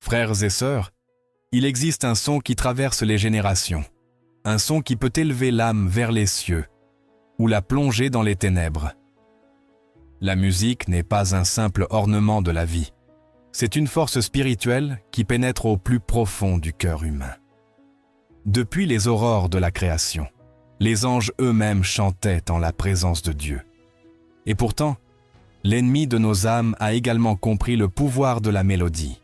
Frères et sœurs, il existe un son qui traverse les générations, un son qui peut élever l'âme vers les cieux ou la plonger dans les ténèbres. La musique n'est pas un simple ornement de la vie, c'est une force spirituelle qui pénètre au plus profond du cœur humain. Depuis les aurores de la création, les anges eux-mêmes chantaient en la présence de Dieu. Et pourtant, l'ennemi de nos âmes a également compris le pouvoir de la mélodie.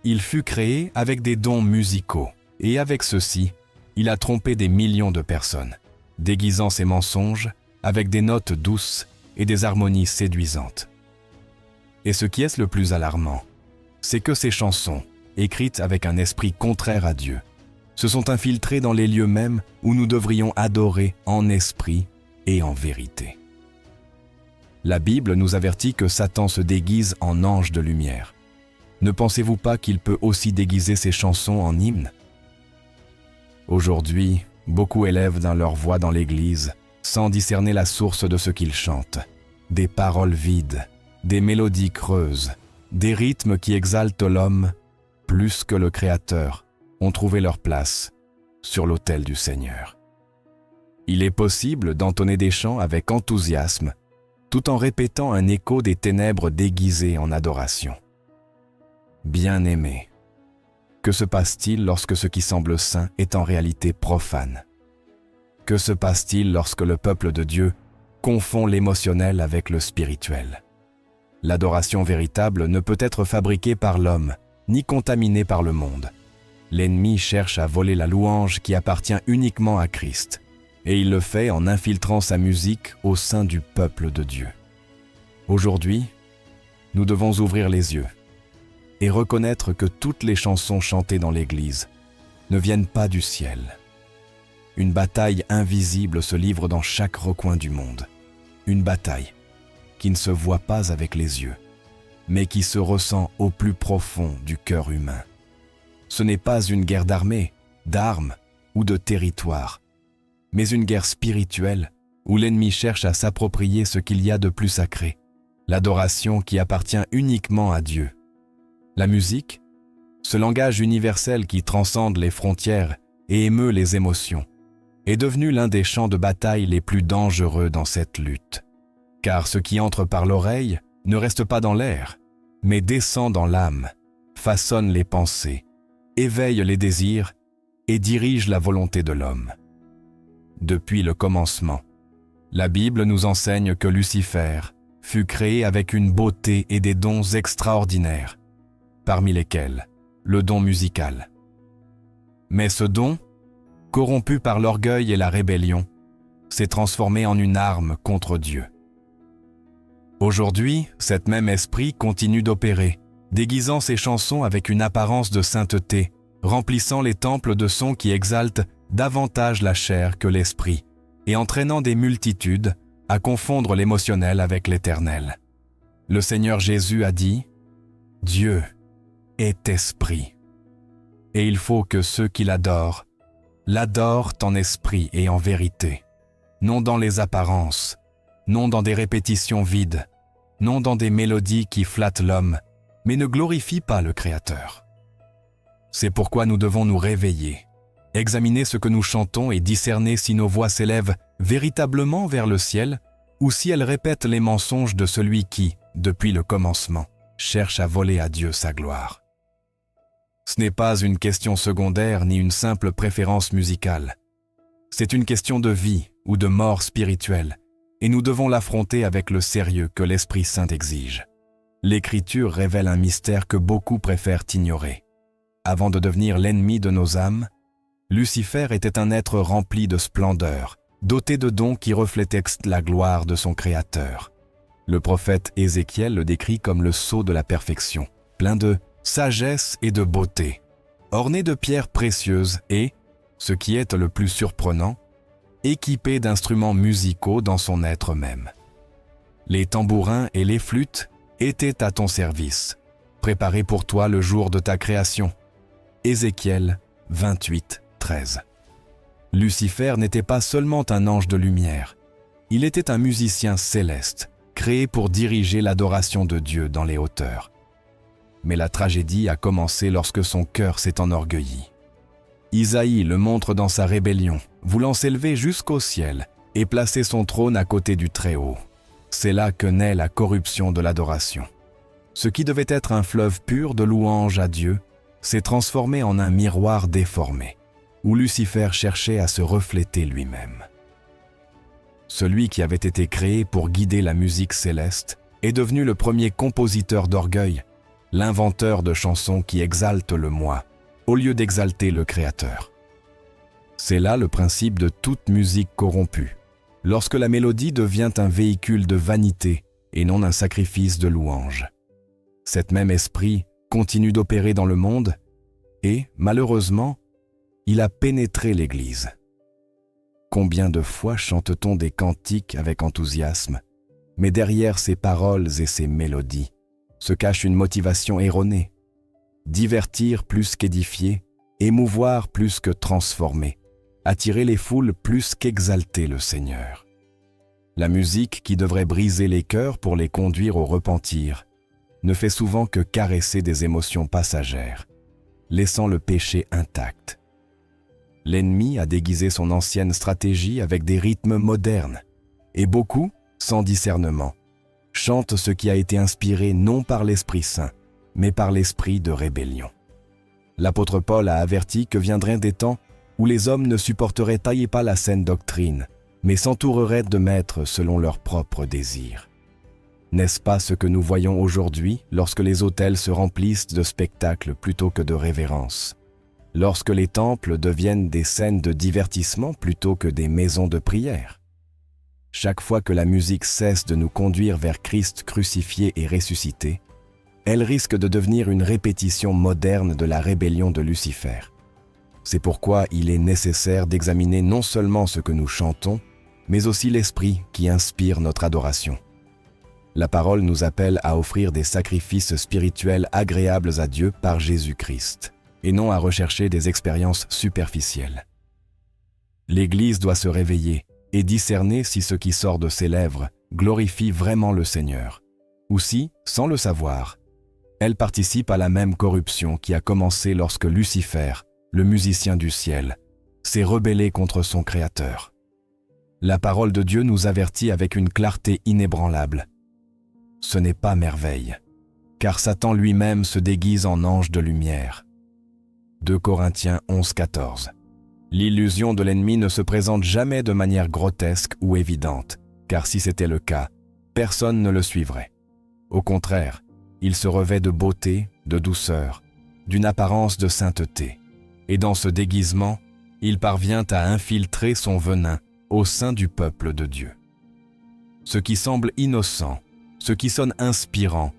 Il fut créé avec des dons musicaux, et avec ceux-ci, il a trompé des millions de personnes, déguisant ses mensonges avec des notes douces et des harmonies séduisantes. Et ce qui est le plus alarmant, c'est que ces chansons, écrites avec un esprit contraire à Dieu, se sont infiltrées dans les lieux mêmes où nous devrions adorer en esprit et en vérité. La Bible nous avertit que Satan se déguise en ange de lumière. Ne pensez-vous pas qu'il peut aussi déguiser ses chansons en hymnes? Aujourd'hui, beaucoup élèvent dans leur voix dans l'Église, sans discerner la source de ce qu'ils chantent. Des paroles vides, des mélodies creuses, des rythmes qui exaltent l'homme plus que le Créateur, ont trouvé leur place sur l'autel du Seigneur. Il est possible d'entonner des chants avec enthousiasme, tout en répétant un écho des ténèbres déguisées en adoration. Bien-aimés, que se passe-t-il lorsque ce qui semble saint est en réalité profane? Que se passe-t-il lorsque le peuple de Dieu confond l'émotionnel avec le spirituel? L'adoration véritable ne peut être fabriquée par l'homme, ni contaminée par le monde. L'ennemi cherche à voler la louange qui appartient uniquement à Christ, et il le fait en infiltrant sa musique au sein du peuple de Dieu. Aujourd'hui, nous devons ouvrir les yeux et reconnaître que toutes les chansons chantées dans l'Église ne viennent pas du ciel. Une bataille invisible se livre dans chaque recoin du monde. Une bataille qui ne se voit pas avec les yeux, mais qui se ressent au plus profond du cœur humain. Ce n'est pas une guerre d'armée, d'armes ou de territoire, mais une guerre spirituelle où l'ennemi cherche à s'approprier ce qu'il y a de plus sacré, l'adoration qui appartient uniquement à Dieu. La musique, ce langage universel qui transcende les frontières et émeut les émotions, est devenu l'un des champs de bataille les plus dangereux dans cette lutte. Car ce qui entre par l'oreille ne reste pas dans l'air, mais descend dans l'âme, façonne les pensées, éveille les désirs et dirige la volonté de l'homme. Depuis le commencement, la Bible nous enseigne que Lucifer fut créé avec une beauté et des dons extraordinaires, parmi lesquels le don musical. Mais ce don, corrompu par l'orgueil et la rébellion, s'est transformé en une arme contre Dieu. Aujourd'hui, cet même esprit continue d'opérer, déguisant ses chansons avec une apparence de sainteté, remplissant les temples de sons qui exaltent davantage la chair que l'esprit, et entraînant des multitudes à confondre l'émotionnel avec l'éternel. Le Seigneur Jésus a dit « Dieu est esprit ». Et il faut que ceux qui l'adorent en esprit et en vérité, non dans les apparences, non dans des répétitions vides, non dans des mélodies qui flattent l'homme, mais ne glorifient pas le Créateur. C'est pourquoi nous devons nous réveiller, examiner ce que nous chantons et discerner si nos voix s'élèvent véritablement vers le ciel ou si elles répètent les mensonges de celui qui, depuis le commencement, cherche à voler à Dieu sa gloire. Ce n'est pas une question secondaire ni une simple préférence musicale. C'est une question de vie ou de mort spirituelle, et nous devons l'affronter avec le sérieux que l'Esprit Saint exige. L'Écriture révèle un mystère que beaucoup préfèrent ignorer. Avant de devenir l'ennemi de nos âmes, Lucifer était un être rempli de splendeur, doté de dons qui reflétaient la gloire de son Créateur. Le prophète Ézéchiel le décrit comme le sceau de la perfection, plein de sagesse et de beauté, orné de pierres précieuses et, ce qui est le plus surprenant, équipé d'instruments musicaux dans son être même. Les tambourins et les flûtes étaient à ton service, préparés pour toi le jour de ta création. Ézéchiel 28, 13. Lucifer n'était pas seulement un ange de lumière, il était un musicien céleste, créé pour diriger l'adoration de Dieu dans les hauteurs. mais la tragédie a commencé lorsque son cœur s'est enorgueilli. Isaïe le montre dans sa rébellion, voulant s'élever jusqu'au ciel et placer son trône à côté du Très-Haut. C'est là que naît la corruption de l'adoration. Ce qui devait être un fleuve pur de louange à Dieu s'est transformé en un miroir déformé, où Lucifer cherchait à se refléter lui-même. Celui qui avait été créé pour guider la musique céleste est devenu le premier compositeur d'orgueil, l'inventeur de chansons qui exaltent le moi, au lieu d'exalter le Créateur. C'est là le principe de toute musique corrompue, lorsque la mélodie devient un véhicule de vanité et non un sacrifice de louange. Cet même esprit continue d'opérer dans le monde et, malheureusement, il a pénétré l'Église. Combien de fois chante-t-on des cantiques avec enthousiasme, mais derrière ces paroles et ces mélodies se cache une motivation erronée. Divertir plus qu'édifier, émouvoir plus que transformer, attirer les foules plus qu'exalter le Seigneur. La musique qui devrait briser les cœurs pour les conduire au repentir ne fait souvent que caresser des émotions passagères, laissant le péché intact. L'ennemi a déguisé son ancienne stratégie avec des rythmes modernes, et beaucoup, sans discernement, chantent ce qui a été inspiré non par l'Esprit Saint, mais par l'esprit de rébellion. L'apôtre Paul a averti que viendraient des temps où les hommes ne supporteraient pas la saine doctrine, mais s'entoureraient de maîtres selon leurs propres désirs. N'est-ce pas ce que nous voyons aujourd'hui lorsque les autels se remplissent de spectacles plutôt que de révérences? Lorsque les temples deviennent des scènes de divertissement plutôt que des maisons de prière? Chaque fois que la musique cesse de nous conduire vers Christ crucifié et ressuscité, elle risque de devenir une répétition moderne de la rébellion de Lucifer. C'est pourquoi il est nécessaire d'examiner non seulement ce que nous chantons, mais aussi l'esprit qui inspire notre adoration. La parole nous appelle à offrir des sacrifices spirituels agréables à Dieu par Jésus-Christ, et non à rechercher des expériences superficielles. L'Église doit se réveiller et discerner si ce qui sort de ses lèvres glorifie vraiment le Seigneur, ou si, sans le savoir, elle participe à la même corruption qui a commencé lorsque Lucifer, le musicien du ciel, s'est rebellé contre son Créateur. La parole de Dieu nous avertit avec une clarté inébranlable. Ce n'est pas merveille, car Satan lui-même se déguise en ange de lumière. 2 Corinthiens 11:14. L'illusion de l'ennemi ne se présente jamais de manière grotesque ou évidente, car si c'était le cas, personne ne le suivrait. Au contraire, il se revêt de beauté, de douceur, d'une apparence de sainteté. Et dans ce déguisement, il parvient à infiltrer son venin au sein du peuple de Dieu. Ce qui semble innocent, ce qui sonne inspirant,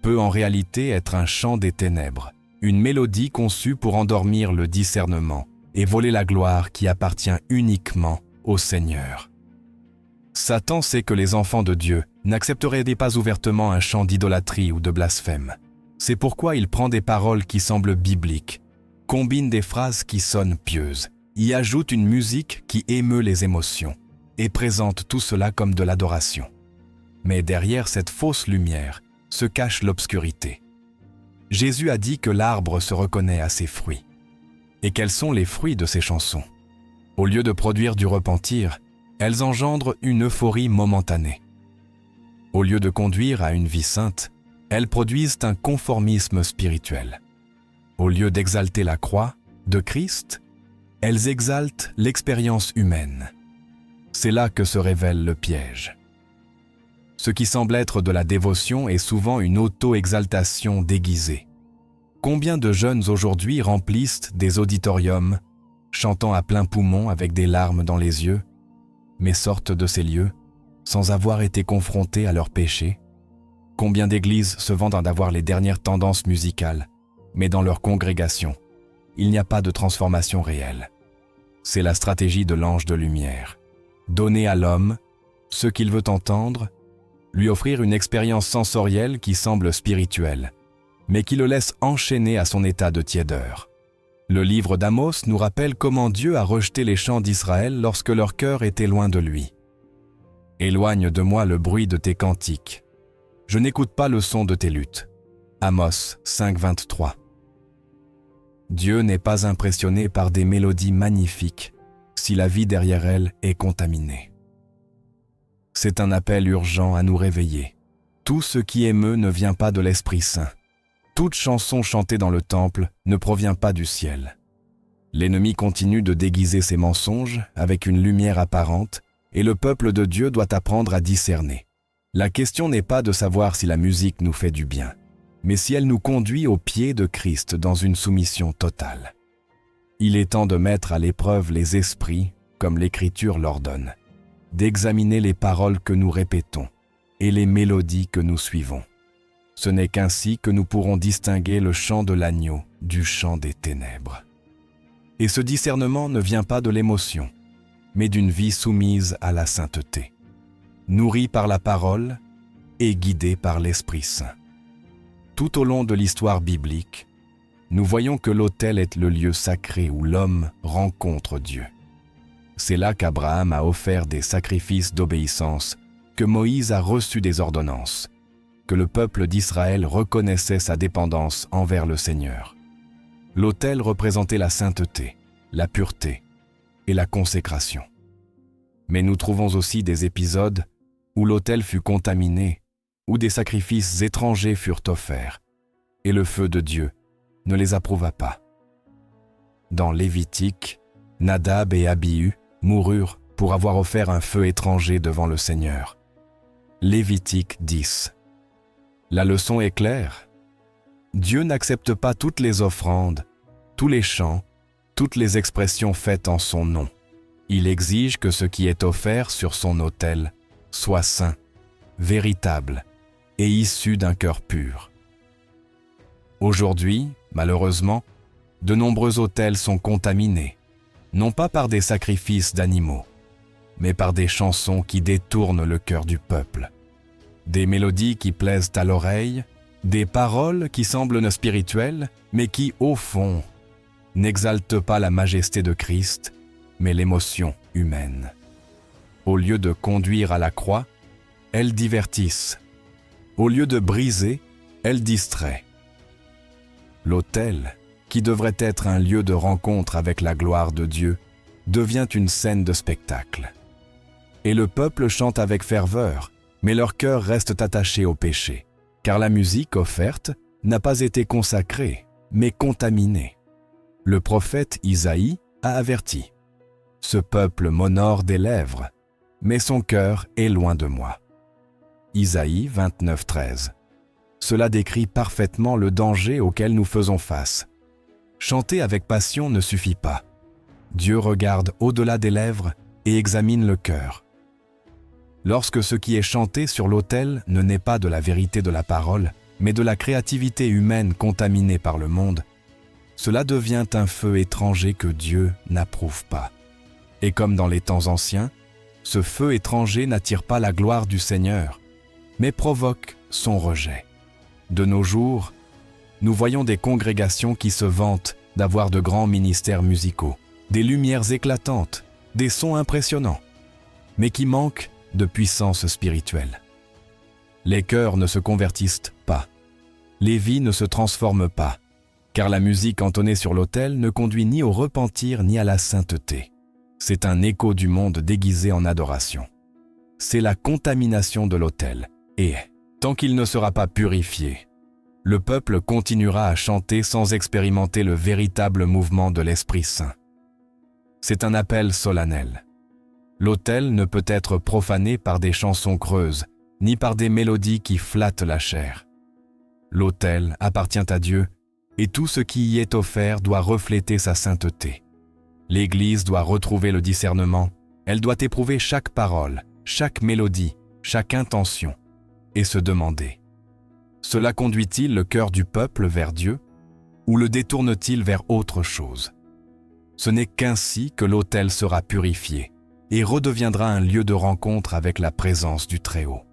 peut en réalité être un chant des ténèbres, une mélodie conçue pour endormir le discernement et voler la gloire qui appartient uniquement au Seigneur. Satan sait que les enfants de Dieu n'accepteraient pas ouvertement un chant d'idolâtrie ou de blasphème. C'est pourquoi il prend des paroles qui semblent bibliques, combine des phrases qui sonnent pieuses, y ajoute une musique qui émeut les émotions et présente tout cela comme de l'adoration. Mais derrière cette fausse lumière se cache l'obscurité. Jésus a dit que l'arbre se reconnaît à ses fruits. Et quels sont les fruits de ces chansons? Au lieu de produire du repentir, elles engendrent une euphorie momentanée. Au lieu de conduire à une vie sainte, elles produisent un conformisme spirituel. Au lieu d'exalter la croix de Christ, elles exaltent l'expérience humaine. C'est là que se révèle le piège. Ce qui semble être de la dévotion est souvent une auto-exaltation déguisée. Combien de jeunes aujourd'hui remplissent des auditoriums, chantant à plein poumon avec des larmes dans les yeux, mais sortent de ces lieux sans avoir été confrontés à leurs péchés? Combien d'églises se vantent d'avoir les dernières tendances musicales, mais dans leur congrégation, il n'y a pas de transformation réelle. C'est la stratégie de l'ange de lumière. Donner à l'homme ce qu'il veut entendre, lui offrir une expérience sensorielle qui semble spirituelle, mais qui le laisse enchaîner à son état de tiédeur. Le livre d'Amos nous rappelle comment Dieu a rejeté les chants d'Israël lorsque leur cœur était loin de lui. « Éloigne de moi le bruit de tes cantiques. Je n'écoute pas le son de tes luttes. Amos 5,23. Dieu n'est pas impressionné par des mélodies magnifiques si la vie derrière elles est contaminée. C'est un appel urgent à nous réveiller. Tout ce qui émeut ne vient pas de l'Esprit Saint. Toute chanson chantée dans le temple ne provient pas du ciel. L'ennemi continue de déguiser ses mensonges avec une lumière apparente et le peuple de Dieu doit apprendre à discerner. La question n'est pas de savoir si la musique nous fait du bien, mais si elle nous conduit aux pieds de Christ dans une soumission totale. Il est temps de mettre à l'épreuve les esprits, comme l'Écriture l'ordonne, d'examiner les paroles que nous répétons et les mélodies que nous suivons. Ce n'est qu'ainsi que nous pourrons distinguer le chant de l'agneau du chant des ténèbres. Et ce discernement ne vient pas de l'émotion, mais d'une vie soumise à la sainteté, nourrie par la parole et guidée par l'Esprit Saint. Tout au long de l'histoire biblique, nous voyons que l'autel est le lieu sacré où l'homme rencontre Dieu. C'est là qu'Abraham a offert des sacrifices d'obéissance, que Moïse a reçu des ordonnances, que le peuple d'Israël reconnaissait sa dépendance envers le Seigneur. L'autel représentait la sainteté, la pureté et la consécration. Mais nous trouvons aussi des épisodes où l'autel fut contaminé, où des sacrifices étrangers furent offerts, et le feu de Dieu ne les approuva pas. Dans Lévitique, Nadab et Abihu moururent pour avoir offert un feu étranger devant le Seigneur. Lévitique 10. La leçon est claire. Dieu n'accepte pas toutes les offrandes, tous les chants, toutes les expressions faites en son nom. Il exige que ce qui est offert sur son autel soit saint, véritable et issu d'un cœur pur. Aujourd'hui, malheureusement, de nombreux autels sont contaminés, non pas par des sacrifices d'animaux, mais par des chansons qui détournent le cœur du peuple. Des mélodies qui plaisent à l'oreille, des paroles qui semblent spirituelles, mais qui, au fond, n'exaltent pas la majesté de Christ, mais l'émotion humaine. Au lieu de conduire à la croix, elles divertissent. Au lieu de briser, elles distraient. L'autel, qui devrait être un lieu de rencontre avec la gloire de Dieu, devient une scène de spectacle. Et le peuple chante avec ferveur, mais leur cœur reste attaché au péché, car la musique offerte n'a pas été consacrée, mais contaminée. Le prophète Isaïe a averti « Ce peuple m'honore des lèvres, mais son cœur est loin de moi. » Isaïe 29:13. Cela décrit parfaitement le danger auquel nous faisons face. Chanter avec passion ne suffit pas. Dieu regarde au-delà des lèvres et examine le cœur. Lorsque ce qui est chanté sur l'autel ne naît pas de la vérité de la parole, mais de la créativité humaine contaminée par le monde, cela devient un feu étranger que Dieu n'approuve pas. Et comme dans les temps anciens, ce feu étranger n'attire pas la gloire du Seigneur, mais provoque son rejet. De nos jours, nous voyons des congrégations qui se vantent d'avoir de grands ministères musicaux, des lumières éclatantes, des sons impressionnants, mais qui manquent de puissance spirituelle. Les cœurs ne se convertissent pas, les vies ne se transforment pas, car la musique entonnée sur l'autel ne conduit ni au repentir ni à la sainteté. C'est un écho du monde déguisé en adoration. C'est la contamination de l'autel, et, tant qu'il ne sera pas purifié, le peuple continuera à chanter sans expérimenter le véritable mouvement de l'Esprit Saint. C'est un appel solennel. L'autel ne peut être profané par des chansons creuses, ni par des mélodies qui flattent la chair. L'autel appartient à Dieu, et tout ce qui y est offert doit refléter sa sainteté. L'Église doit retrouver le discernement, elle doit éprouver chaque parole, chaque mélodie, chaque intention, et se demander: cela conduit-il le cœur du peuple vers Dieu, ou le détourne-t-il vers autre chose? Ce n'est qu'ainsi que l'autel sera purifié et redeviendra un lieu de rencontre avec la présence du Très-Haut.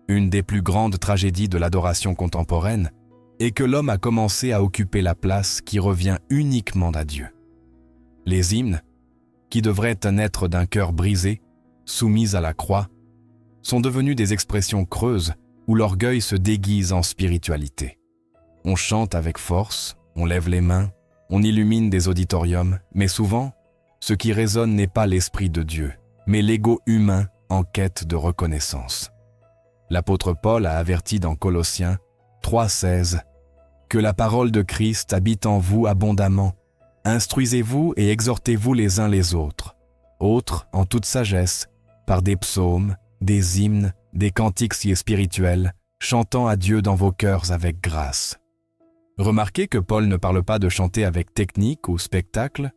Une des plus grandes tragédies de l'adoration contemporaine est que l'homme a commencé à occuper la place qui revient uniquement à Dieu. Les hymnes, qui devraient naître d'un cœur brisé, soumis à la croix, sont devenus des expressions creuses où l'orgueil se déguise en spiritualité. On chante avec force, on lève les mains, on illumine des auditoriums, mais souvent, ce qui résonne n'est pas l'Esprit de Dieu, mais l'ego humain en quête de reconnaissance. L'apôtre Paul a averti dans Colossiens 3,16 que la parole de Christ habite en vous abondamment. Instruisez-vous et exhortez-vous les uns les autres en toute sagesse, par des psaumes, des hymnes, des cantiques si spirituels, chantant à Dieu dans vos cœurs avec grâce. Remarquez que Paul ne parle pas de chanter avec technique ou spectacle,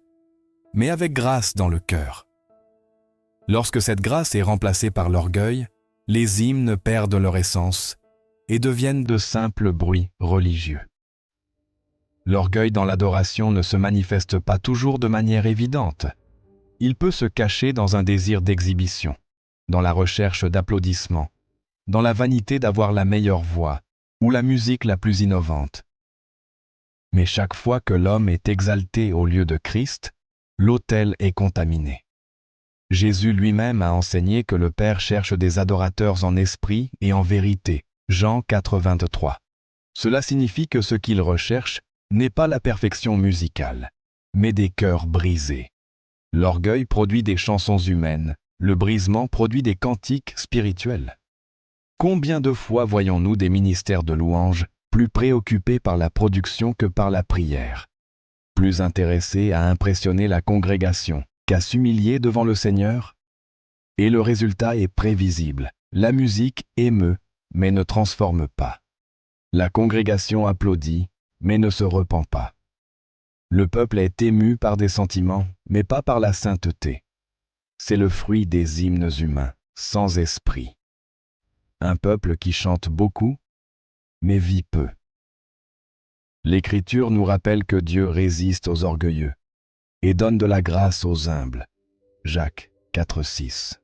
mais avec grâce dans le cœur. Lorsque cette grâce est remplacée par l'orgueil, les hymnes perdent leur essence et deviennent de simples bruits religieux. L'orgueil dans l'adoration ne se manifeste pas toujours de manière évidente. Il peut se cacher dans un désir d'exhibition, dans la recherche d'applaudissements, dans la vanité d'avoir la meilleure voix ou la musique la plus innovante. Mais chaque fois que l'homme est exalté au lieu de Christ, l'autel est contaminé. Jésus lui-même a enseigné que le Père cherche des adorateurs en esprit et en vérité. Jean 4,23. Cela signifie que ce qu'il recherche n'est pas la perfection musicale, mais des cœurs brisés. L'orgueil produit des chansons humaines, le brisement produit des cantiques spirituels. Combien de fois voyons-nous des ministères de louanges plus préoccupés par la production que par la prière, plus intéressés à impressionner la congrégation qu'à s'humilier devant le Seigneur? Et le résultat est prévisible. La musique émeut, mais ne transforme pas. La congrégation applaudit, mais ne se repent pas. Le peuple est ému par des sentiments, mais pas par la sainteté. C'est le fruit des hymnes humains, sans esprit. Un peuple qui chante beaucoup, mais vit peu. L'Écriture nous rappelle que Dieu résiste aux orgueilleux et donne de la grâce aux humbles. Jacques 4,6.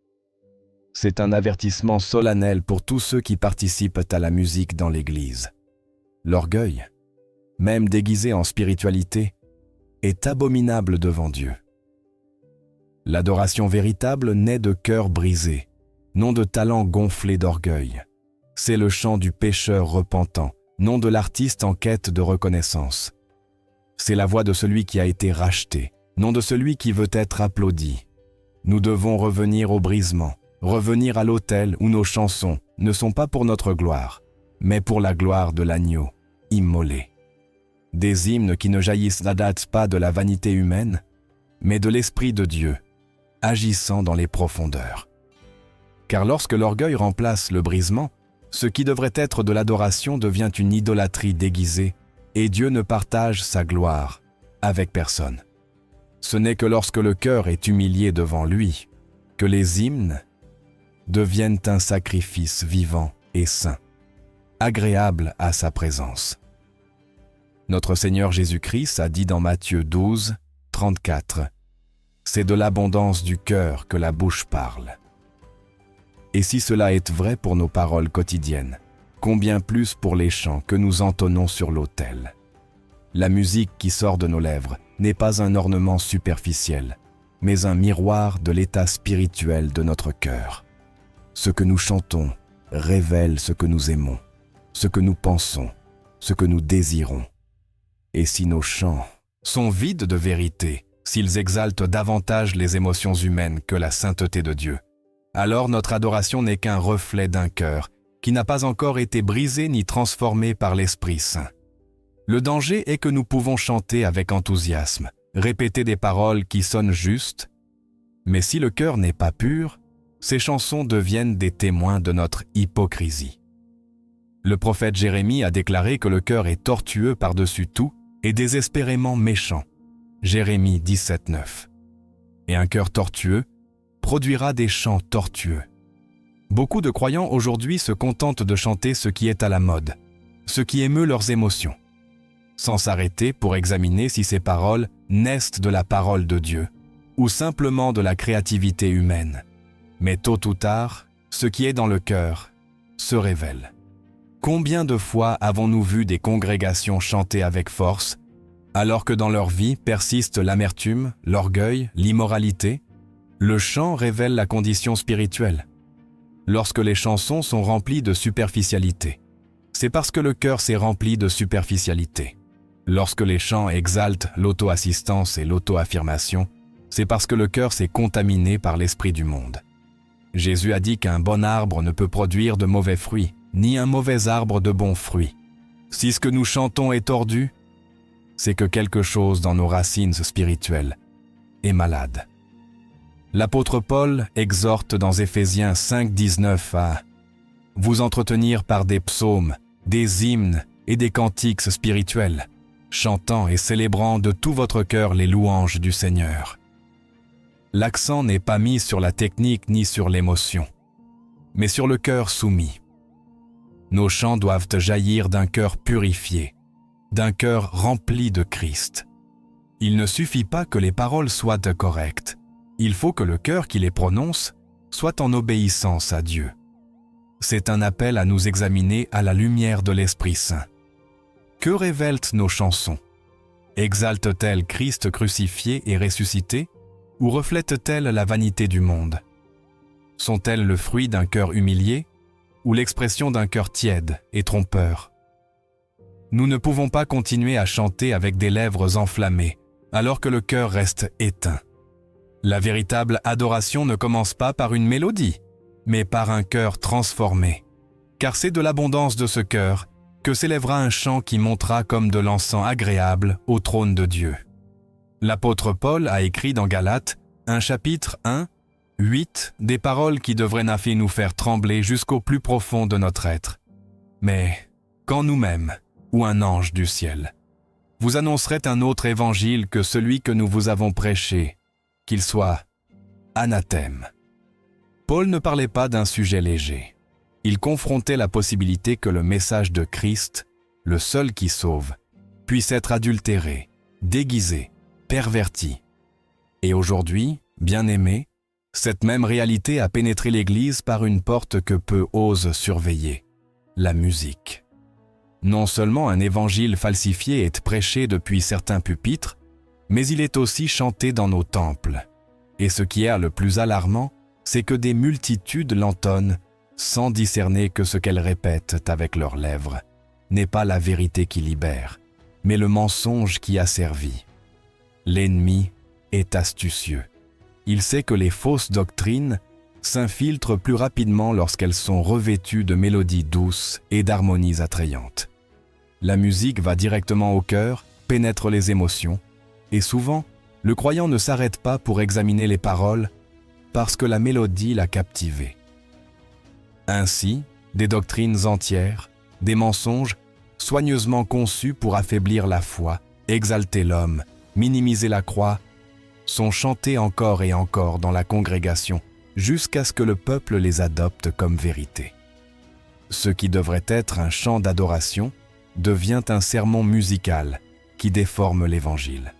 C'est un avertissement solennel pour tous ceux qui participent à la musique dans l'Église. L'orgueil, même déguisé en spiritualité, est abominable devant Dieu. L'adoration véritable naît de cœurs brisés, non de talents gonflés d'orgueil. C'est le chant du pécheur repentant, non de l'artiste en quête de reconnaissance. C'est la voix de celui qui a été racheté, non de celui qui veut être applaudi. Nous devons revenir au brisement, revenir à l'autel où nos chansons ne sont pas pour notre gloire, mais pour la gloire de l'agneau, immolé. Des hymnes qui ne jaillissent pas de la vanité humaine, mais de l'Esprit de Dieu, agissant dans les profondeurs. Car lorsque l'orgueil remplace le brisement, ce qui devrait être de l'adoration devient une idolâtrie déguisée, et Dieu ne partage sa gloire avec personne. Ce n'est que lorsque le cœur est humilié devant lui que les hymnes deviennent un sacrifice vivant et saint, agréable à sa présence. Notre Seigneur Jésus-Christ a dit dans Matthieu 12, 34, « C'est de l'abondance du cœur que la bouche parle. » Et si cela est vrai pour nos paroles quotidiennes, combien plus pour les chants que nous entonnons sur l'autel. La musique qui sort de nos lèvres n'est pas un ornement superficiel, mais un miroir de l'état spirituel de notre cœur. Ce que nous chantons révèle ce que nous aimons, ce que nous pensons, ce que nous désirons. Et si nos chants sont vides de vérité, s'ils exaltent davantage les émotions humaines que la sainteté de Dieu, alors notre adoration n'est qu'un reflet d'un cœur qui n'a pas encore été brisé ni transformé par l'Esprit Saint. Le danger est que nous pouvons chanter avec enthousiasme, répéter des paroles qui sonnent justes, mais si le cœur n'est pas pur, ces chansons deviennent des témoins de notre hypocrisie. Le prophète Jérémie a déclaré que le cœur est tortueux par-dessus tout et désespérément méchant. Jérémie 17,9. Et un cœur tortueux produira des chants tortueux. Beaucoup de croyants aujourd'hui se contentent de chanter ce qui est à la mode, ce qui émeut leurs émotions, sans s'arrêter pour examiner si ces paroles naissent de la parole de Dieu ou simplement de la créativité humaine. Mais tôt ou tard, ce qui est dans le cœur se révèle. Combien de fois avons-nous vu des congrégations chanter avec force, alors que dans leur vie persiste l'amertume, l'orgueil, l'immoralité? Le chant révèle la condition spirituelle. lorsque les chansons sont remplies de superficialité. C'est parce que le cœur s'est rempli de superficialité. Lorsque les chants exaltent l'auto-assistance et l'auto-affirmation, c'est parce que le cœur s'est contaminé par l'esprit du monde. Jésus a dit qu'un bon arbre ne peut produire de mauvais fruits, ni un mauvais arbre de bons fruits. Si ce que nous chantons est tordu, c'est que quelque chose dans nos racines spirituelles est malade. L'apôtre Paul exhorte dans Éphésiens 5:19 à vous entretenir par des psaumes, des hymnes et des cantiques spirituels, chantant et célébrant de tout votre cœur les louanges du Seigneur. L'accent n'est pas mis sur la technique ni sur l'émotion, mais sur le cœur soumis. Nos chants doivent jaillir d'un cœur purifié, d'un cœur rempli de Christ. Il ne suffit pas que les paroles soient correctes. Il faut que le cœur qui les prononce soit en obéissance à Dieu. C'est un appel à nous examiner à la lumière de l'Esprit Saint. Que révèlent nos chansons? Exaltent-elles Christ crucifié et ressuscité, ou reflètent-elles la vanité du monde? Sont-elles le fruit d'un cœur humilié, ou l'expression d'un cœur tiède et trompeur? Nous ne pouvons pas continuer à chanter avec des lèvres enflammées, alors que le cœur reste éteint. La véritable adoration ne commence pas par une mélodie, mais par un cœur transformé. Car c'est de l'abondance de ce cœur que s'élèvera un chant qui montera comme de l'encens agréable au trône de Dieu. L'apôtre Paul a écrit dans Galates, un chapitre 1, 8, des paroles qui devraient nous faire trembler jusqu'au plus profond de notre être. Mais quand nous-mêmes, ou un ange du ciel, vous annoncerait un autre évangile que celui que nous vous avons prêché, qu'il soit anathème. Paul ne parlait pas d'un sujet léger. Il confrontait la possibilité que le message de Christ, le seul qui sauve, puisse être adultéré, déguisé, perverti. Et aujourd'hui, bien-aimés, cette même réalité a pénétré l'Église par une porte que peu osent surveiller, la musique. Non seulement un évangile falsifié est prêché depuis certains pupitres, mais il est aussi chanté dans nos temples. Et ce qui est le plus alarmant, c'est que des multitudes l'entonnent sans discerner que ce qu'elles répètent avec leurs lèvres n'est pas la vérité qui libère, mais le mensonge qui a servi. L'ennemi est astucieux. Il sait que les fausses doctrines s'infiltrent plus rapidement lorsqu'elles sont revêtues de mélodies douces et d'harmonies attrayantes. La musique va directement au cœur, pénètre les émotions, et souvent, le croyant ne s'arrête pas pour examiner les paroles parce que la mélodie l'a captivé. Ainsi, des doctrines entières, des mensonges soigneusement conçus pour affaiblir la foi, exalter l'homme, minimiser la croix, sont chantés encore et encore dans la congrégation jusqu'à ce que le peuple les adopte comme vérité. Ce qui devrait être un chant d'adoration devient un sermon musical qui déforme l'Évangile.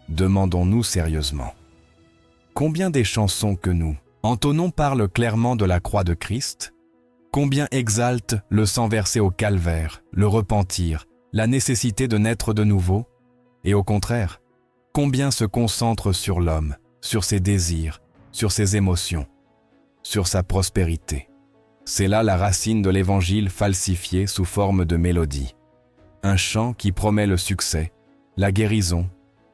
Demandons-nous sérieusement, combien des chansons que nous entonnons parlent clairement de la croix de Christ? Combien exaltent le sang versé au calvaire, le repentir, la nécessité de naître de nouveau? Et au contraire, combien se concentrent sur l'homme, sur ses désirs, sur ses émotions, sur sa prospérité? C'est là la racine de l'Évangile falsifié sous forme de mélodie. Un chant qui promet le succès, la guérison,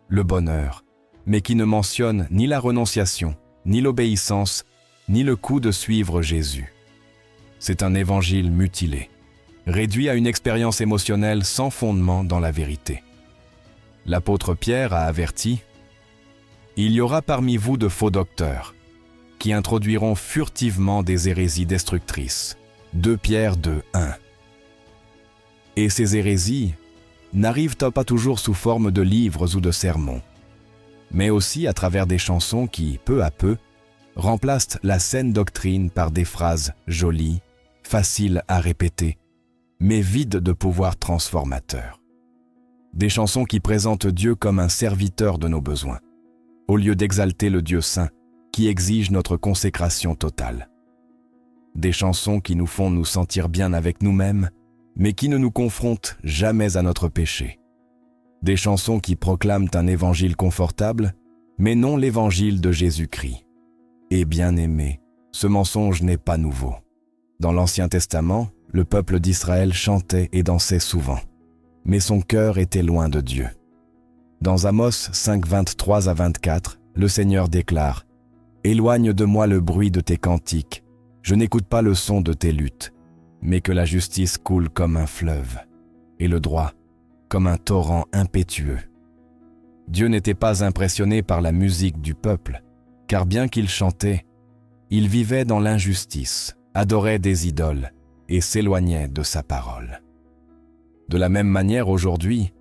le bonheur, mais qui ne mentionne ni la renonciation, ni l'obéissance, ni le coût de suivre Jésus. C'est un évangile mutilé, réduit à une expérience émotionnelle sans fondement dans la vérité. L'apôtre Pierre a averti « Il y aura parmi vous de faux docteurs, qui introduiront furtivement des hérésies destructrices. » 2 Pierre 2:1. Et ces hérésies n'arrivent pas toujours sous forme de livres ou de sermons, mais aussi à travers des chansons qui, peu à peu, remplacent la saine doctrine par des phrases jolies, faciles à répéter, mais vides de pouvoir transformateur. Des chansons qui présentent Dieu comme un serviteur de nos besoins, au lieu d'exalter le Dieu saint qui exige notre consécration totale. Des chansons qui nous font nous sentir bien avec nous-mêmes, mais qui ne nous confrontent jamais à notre péché. Des chansons qui proclament un évangile confortable, mais non l'évangile de Jésus-Christ. Et bien-aimés, Ce mensonge n'est pas nouveau. Dans l'Ancien Testament, le peuple d'Israël chantait et dansait souvent, mais son cœur était loin de Dieu. Dans Amos 5, 23 à 24, le Seigneur déclare « Éloigne de moi le bruit de tes cantiques, je n'écoute pas le son de tes luttes, mais que la justice coule comme un fleuve, et le droit comme un torrent impétueux. » Dieu n'était pas impressionné par la musique du peuple, car bien qu'il chantait, il vivait dans l'injustice, adorait des idoles et s'éloignait de sa parole. De la même manière aujourd'hui,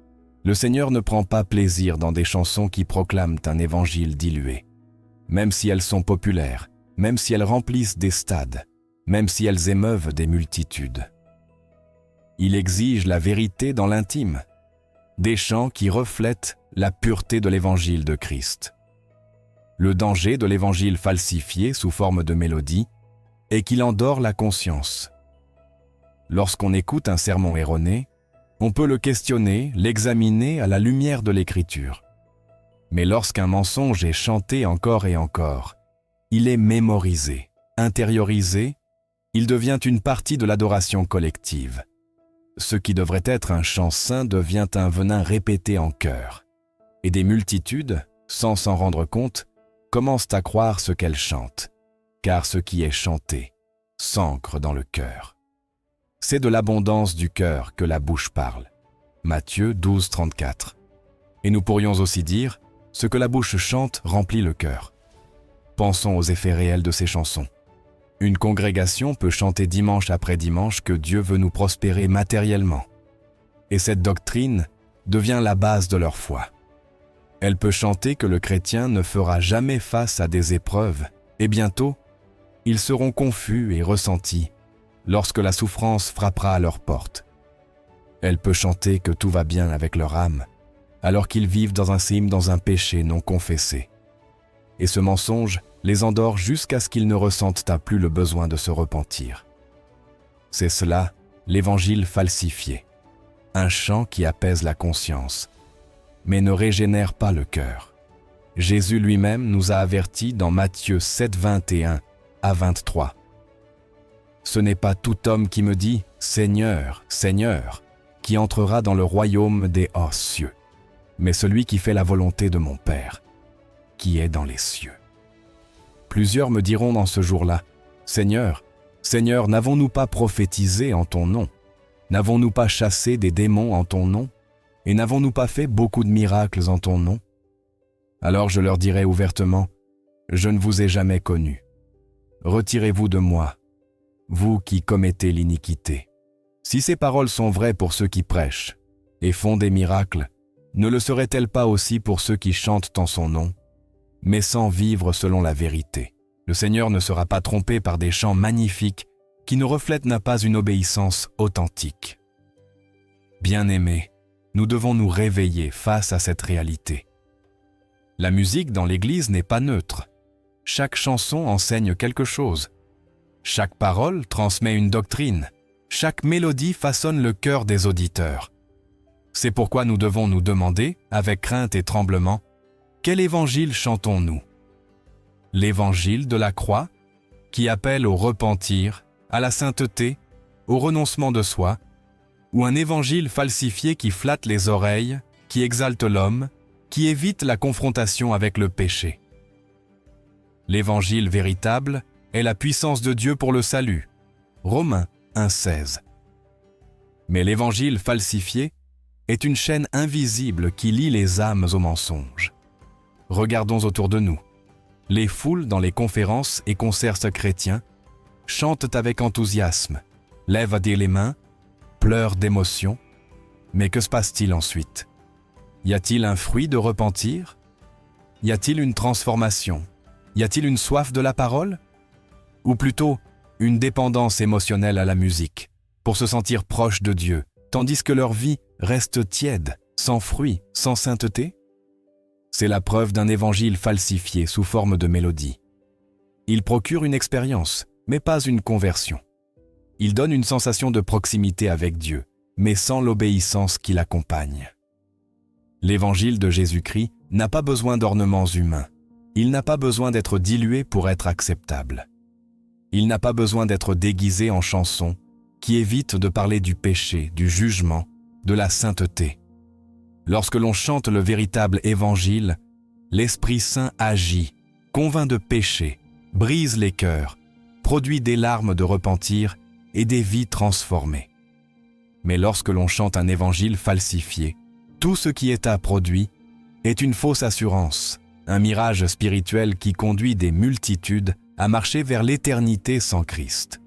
le Seigneur ne prend pas plaisir dans des chansons qui proclament un évangile dilué, même si elles sont populaires, même si elles remplissent des stades, même si elles émeuvent des multitudes. Il exige la vérité dans l'intime, des chants qui reflètent la pureté de l'évangile de Christ. Le danger de l'évangile falsifié sous forme de mélodie est qu'il endort la conscience. Lorsqu'on écoute un sermon erroné, on peut le questionner, l'examiner à la lumière de l'Écriture. Mais lorsqu'un mensonge est chanté encore et encore, il est mémorisé, intériorisé, il devient une partie de l'adoration collective. Ce qui devrait être un chant saint devient un venin répété en chœur. Et des multitudes, sans s'en rendre compte, commencent à croire ce qu'elles chantent, car ce qui est chanté s'ancre dans le cœur. C'est de l'abondance du cœur que la bouche parle. Matthieu 12, 34. Et nous pourrions aussi dire, ce que la bouche chante remplit le cœur. Pensons aux effets réels de ces chansons. Une congrégation peut chanter dimanche après dimanche que Dieu veut nous prospérer matériellement. Et cette doctrine devient la base de leur foi. Elle peut chanter que le chrétien ne fera jamais face à des épreuves, et bientôt, ils seront confus et ressentis lorsque la souffrance frappera à leur porte. Elle peut chanter que tout va bien avec leur âme, alors qu'ils vivent dans un péché non confessé. Et ce mensonge les endort jusqu'à ce qu'ils ne ressentent plus le besoin de se repentir. C'est cela, l'évangile falsifié, un chant qui apaise la conscience, mais ne régénère pas le cœur. Jésus lui-même nous a avertis dans Matthieu 7, 21 à 23. « Ce n'est pas tout homme qui me dit « Seigneur, Seigneur », qui entrera dans le royaume des hauts cieux, mais celui qui fait la volonté de mon Père, qui est dans les cieux. Plusieurs me diront dans ce jour-là, « Seigneur, Seigneur, n'avons-nous pas prophétisé en ton nom? N'avons-nous pas chassé des démons en ton nom? Et n'avons-nous pas fait beaucoup de miracles en ton nom? » Alors je leur dirai ouvertement, « Je ne vous ai jamais connu. Retirez-vous de moi, vous qui commettez l'iniquité. » Si ces paroles sont vraies pour ceux qui prêchent et font des miracles, ne le seraient-elles pas aussi pour ceux qui chantent en son nom, mais sans vivre selon la vérité? Le Seigneur ne sera pas trompé par des chants magnifiques qui ne reflètent pas une obéissance authentique. Bien-aimés, nous devons nous réveiller face à cette réalité. La musique dans l'Église n'est pas neutre. Chaque chanson enseigne quelque chose. Chaque parole transmet une doctrine. Chaque mélodie façonne le cœur des auditeurs. C'est pourquoi nous devons nous demander, avec crainte et tremblement, quel évangile chantons-nous? L'évangile de la croix, qui appelle au repentir, à la sainteté, au renoncement de soi, ou un évangile falsifié qui flatte les oreilles, qui exalte l'homme, qui évite la confrontation avec le péché? L'évangile véritable est la puissance de Dieu pour le salut. Romains 1,16. Mais l'évangile falsifié est une chaîne invisible qui lie les âmes au mensonge. Regardons autour de nous. Les foules dans les conférences et concerts chrétiens chantent avec enthousiasme, lèvent à dire les mains, pleurent d'émotion. Mais que se passe-t-il ensuite? Y a-t-il un fruit de repentir? Y a-t-il une transformation? Y a-t-il une soif de la parole? Ou plutôt, une dépendance émotionnelle à la musique, pour se sentir proche de Dieu, tandis que leur vie reste tiède, sans fruit, sans sainteté? C'est la preuve d'un évangile falsifié sous forme de mélodie. Il procure une expérience, mais pas une conversion. Il donne une sensation de proximité avec Dieu, mais sans l'obéissance qui l'accompagne. L'évangile de Jésus-Christ n'a pas besoin d'ornements humains. Il n'a pas besoin d'être dilué pour être acceptable. Il n'a pas besoin d'être déguisé en chanson, qui évite de parler du péché, du jugement, de la sainteté. Lorsque l'on chante le véritable évangile, l'Esprit Saint agit, convainc de péché, brise les cœurs, produit des larmes de repentir et des vies transformées. Mais lorsque l'on chante un évangile falsifié, tout ce qui est produit est une fausse assurance, un mirage spirituel qui conduit des multitudes à marcher vers l'éternité sans Christ.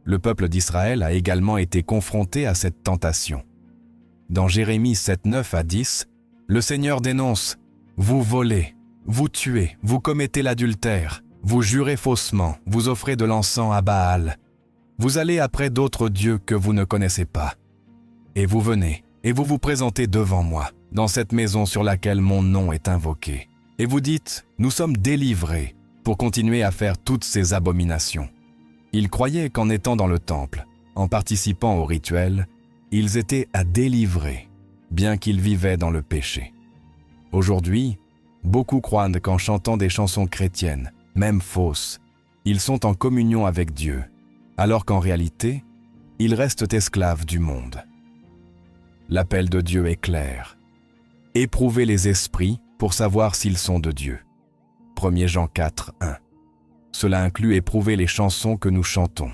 Le peuple d'Israël a également été confronté à cette tentation. Dans Jérémie 7, 9 à 10, le Seigneur dénonce « Vous volez, vous tuez, vous commettez l'adultère, vous jurez faussement, vous offrez de l'encens à Baal. Vous allez après d'autres dieux que vous ne connaissez pas. Et vous venez, et vous vous présentez devant moi, dans cette maison sur laquelle mon nom est invoqué. Et vous dites « Nous sommes délivrés » pour continuer à faire toutes ces abominations. Ils croyaient qu'en étant dans le temple, en participant au rituel, ils étaient à délivrer, bien qu'ils vivaient dans le péché. Aujourd'hui, beaucoup croient qu'en chantant des chansons chrétiennes, même fausses, ils sont en communion avec Dieu, alors qu'en réalité, ils restent esclaves du monde. L'appel de Dieu est clair. Éprouvez les esprits pour savoir s'ils sont de Dieu. 1 Jean 4, 1. Cela inclut éprouver les chansons que nous chantons.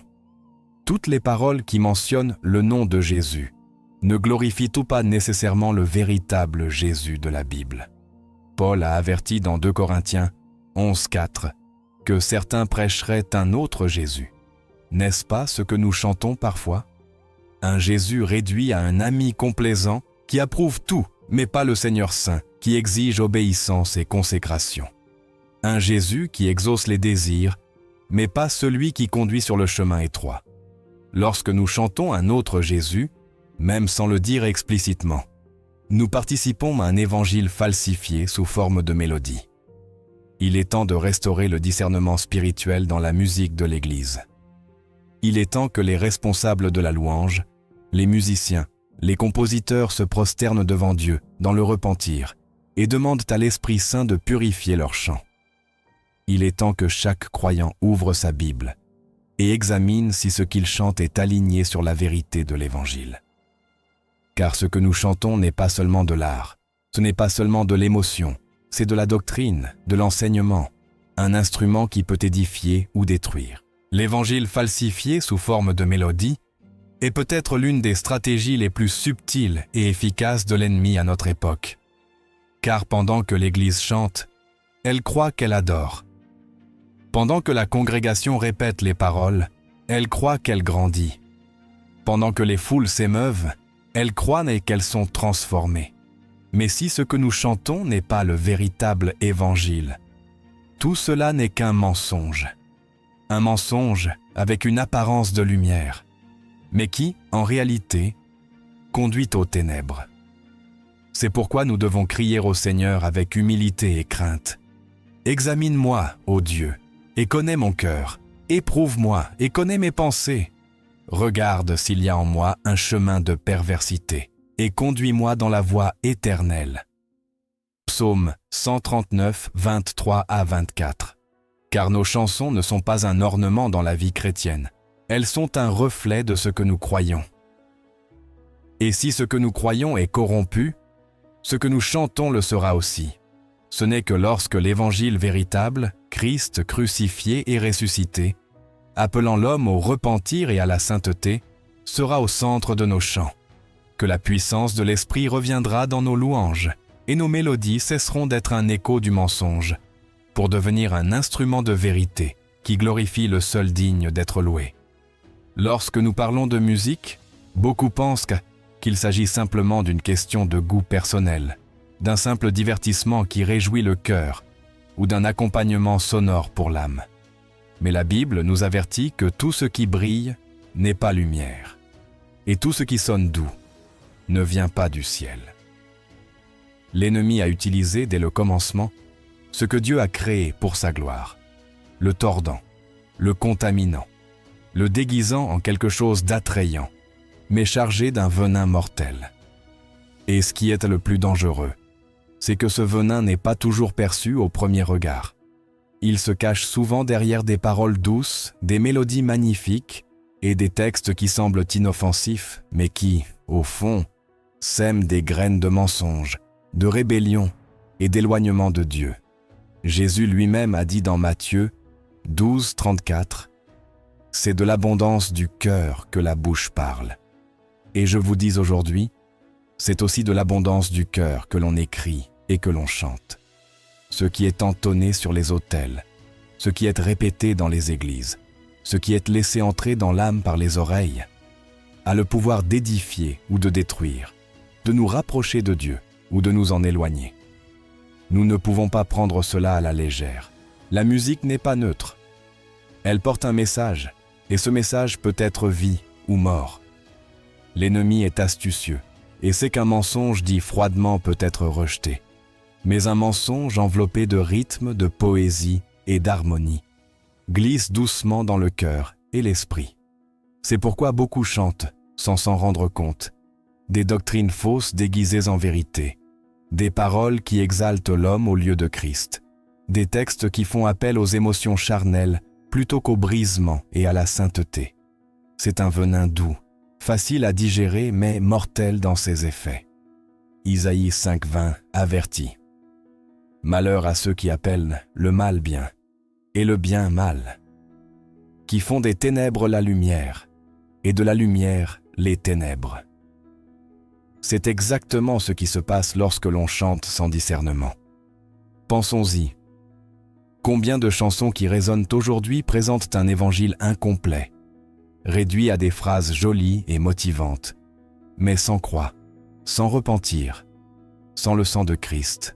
Toutes les paroles qui mentionnent le nom de Jésus ne glorifient pas nécessairement le véritable Jésus de la Bible. Paul a averti dans 2 Corinthiens 11, 4 que certains prêcheraient un autre Jésus. N'est-ce pas ce que nous chantons parfois? Un Jésus réduit à un ami complaisant qui approuve tout, mais pas le Seigneur saint, qui exige obéissance et consécration. Un Jésus qui exauce les désirs, mais pas celui qui conduit sur le chemin étroit. Lorsque nous chantons un autre Jésus, même sans le dire explicitement, nous participons à un évangile falsifié sous forme de mélodie. Il est temps de restaurer le discernement spirituel dans la musique de l'Église. Il est temps que les responsables de la louange, les musiciens, les compositeurs se prosternent devant Dieu dans le repentir et demandent à l'Esprit Saint de purifier leurs chants. Il est temps que chaque croyant ouvre sa Bible et examine si ce qu'il chante est aligné sur la vérité de l'Évangile. Car ce que nous chantons n'est pas seulement de l'art, ce n'est pas seulement de l'émotion, c'est de la doctrine, de l'enseignement, un instrument qui peut édifier ou détruire. L'Évangile falsifié sous forme de mélodie est peut-être l'une des stratégies les plus subtiles et efficaces de l'ennemi à notre époque. Car pendant que l'Église chante, elle croit qu'elle adore. Pendant que la congrégation répète les paroles, elle croit qu'elle grandit. Pendant que les foules s'émeuvent, elle croit qu'elles sont transformées. Mais si ce que nous chantons n'est pas le véritable évangile, tout cela n'est qu'un mensonge. Un mensonge avec une apparence de lumière, mais qui, en réalité, conduit aux ténèbres. C'est pourquoi nous devons crier au Seigneur avec humilité et crainte. « Examine-moi, ô Dieu, et connais mon cœur. Éprouve-moi et connais mes pensées. Regarde s'il y a en moi un chemin de perversité, et conduis-moi dans la voie éternelle. » Psaume 139, 23 à 24. Car nos chansons ne sont pas un ornement dans la vie chrétienne. Elles sont un reflet de ce que nous croyons. Et si ce que nous croyons est corrompu, ce que nous chantons le sera aussi. Ce n'est que lorsque l'Évangile véritable, Christ crucifié et ressuscité, appelant l'homme au repentir et à la sainteté, sera au centre de nos chants, que la puissance de l'Esprit reviendra dans nos louanges, et nos mélodies cesseront d'être un écho du mensonge, pour devenir un instrument de vérité qui glorifie le seul digne d'être loué. Lorsque nous parlons de musique, beaucoup pensent qu'il s'agit simplement d'une question de goût personnel, d'un simple divertissement qui réjouit le cœur ou d'un accompagnement sonore pour l'âme. Mais la Bible nous avertit que tout ce qui brille n'est pas lumière, et tout ce qui sonne doux ne vient pas du ciel. L'ennemi a utilisé dès le commencement ce que Dieu a créé pour sa gloire, le tordant, le contaminant, le déguisant en quelque chose d'attrayant, mais chargé d'un venin mortel. Et ce qui est le plus dangereux, c'est que ce venin n'est pas toujours perçu au premier regard. Il se cache souvent derrière des paroles douces, des mélodies magnifiques et des textes qui semblent inoffensifs, mais qui, au fond, sèment des graines de mensonges, de rébellion et d'éloignement de Dieu. Jésus lui-même a dit dans Matthieu 12, 34, « C'est de l'abondance du cœur que la bouche parle. » Et je vous dis aujourd'hui, c'est aussi de l'abondance du cœur que l'on écrit et que l'on chante. Ce qui est entonné sur les autels, ce qui est répété dans les églises, ce qui est laissé entrer dans l'âme par les oreilles, a le pouvoir d'édifier ou de détruire, de nous rapprocher de Dieu ou de nous en éloigner. Nous ne pouvons pas prendre cela à la légère. La musique n'est pas neutre. Elle porte un message, et ce message peut être vie ou mort. L'ennemi est astucieux, et sait qu'un mensonge dit froidement peut être rejeté. Mais un mensonge enveloppé de rythme, de poésie et d'harmonie glisse doucement dans le cœur et l'esprit. C'est pourquoi beaucoup chantent, sans s'en rendre compte, des doctrines fausses déguisées en vérité, des paroles qui exaltent l'homme au lieu de Christ, des textes qui font appel aux émotions charnelles plutôt qu'au brisement et à la sainteté. C'est un venin doux, facile à digérer mais mortel dans ses effets. Isaïe 5,20 avertit. Malheur à ceux qui appellent le mal bien et le bien mal, qui font des ténèbres la lumière et de la lumière les ténèbres. C'est exactement ce qui se passe lorsque l'on chante sans discernement. Pensons-y. Combien de chansons qui résonnent aujourd'hui présentent un évangile incomplet, réduit à des phrases jolies et motivantes, mais sans croix, sans repentir, sans le sang de Christ.